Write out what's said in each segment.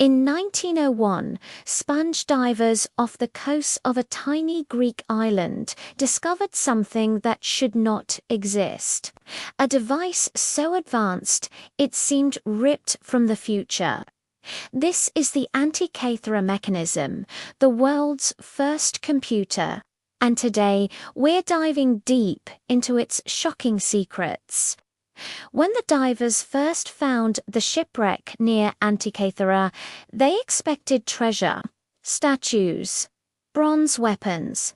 In 1901, sponge divers off the coast of a tiny Greek island discovered something that should not exist. A device so advanced it seemed ripped from the future. This is the Antikythera Mechanism, the world's first computer. And today, we're diving deep into its shocking secrets. When the divers first found the shipwreck near Antikythera, they expected treasure, statues, bronze weapons.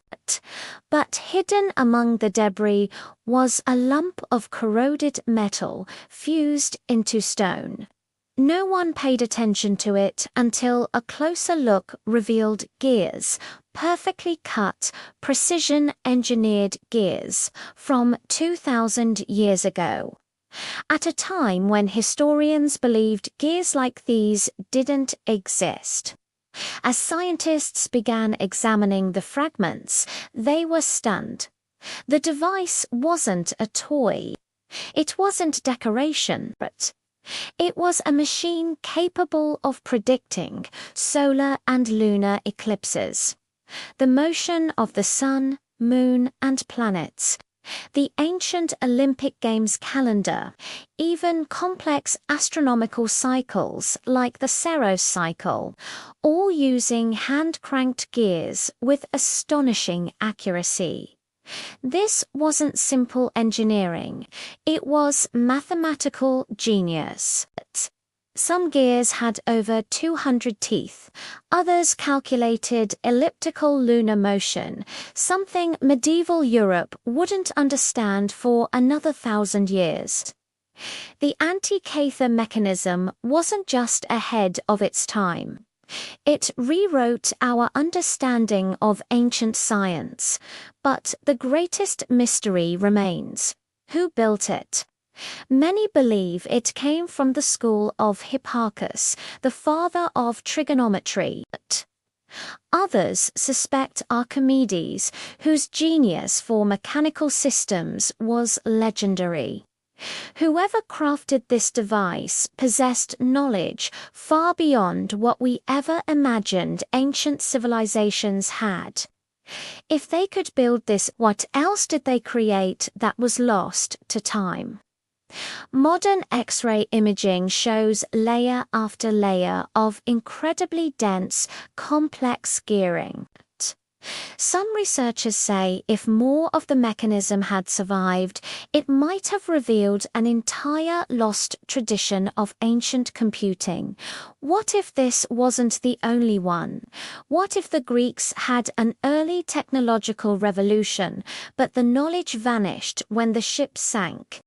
But hidden among the debris was a lump of corroded metal fused into stone. No one paid attention to it until a closer look revealed gears, perfectly cut, precision-engineered gears from 2,000 years ago. At a time when historians believed gears like these didn't exist. As scientists began examining the fragments, they were stunned. The device wasn't a toy. It wasn't decoration, but it was a machine capable of predicting solar and lunar eclipses, the motion of the sun, moon, and planets, the ancient Olympic Games calendar, even complex astronomical cycles like the Saros cycle, all using hand-cranked gears with astonishing accuracy. This wasn't simple engineering, it was mathematical genius. Some gears had over 200 teeth, others calculated elliptical lunar motion, something medieval Europe wouldn't understand for another 1,000 years. The Antikythera mechanism wasn't just ahead of its time. It rewrote our understanding of ancient science, but the greatest mystery remains. Who built it? Many believe it came from the school of Hipparchus, the father of trigonometry. Others suspect Archimedes, whose genius for mechanical systems was legendary. Whoever crafted this device possessed knowledge far beyond what we ever imagined ancient civilizations had. If they could build this, what else did they create that was lost to time? Modern X-ray imaging shows layer after layer of incredibly dense, complex gearing. Some researchers say if more of the mechanism had survived, it might have revealed an entire lost tradition of ancient computing. What if this wasn't the only one? What if the Greeks had an early technological revolution, but the knowledge vanished when the ship sank?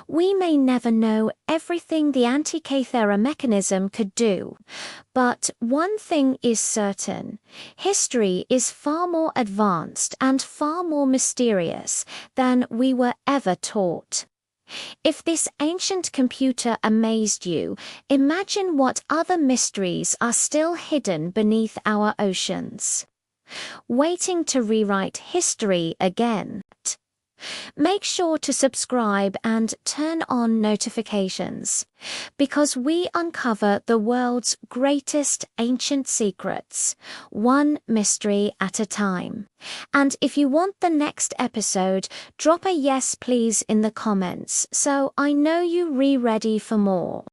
We may never know everything the Antikythera mechanism could do, but one thing is certain: history is far more advanced and far more mysterious than we were ever taught. If this ancient computer amazed you, imagine what other mysteries are still hidden beneath our oceans, waiting to rewrite history again. Make sure to subscribe and turn on notifications, because we uncover the world's greatest ancient secrets, one mystery at a time. And if you want the next episode, drop a yes please in the comments so I know you're ready for more.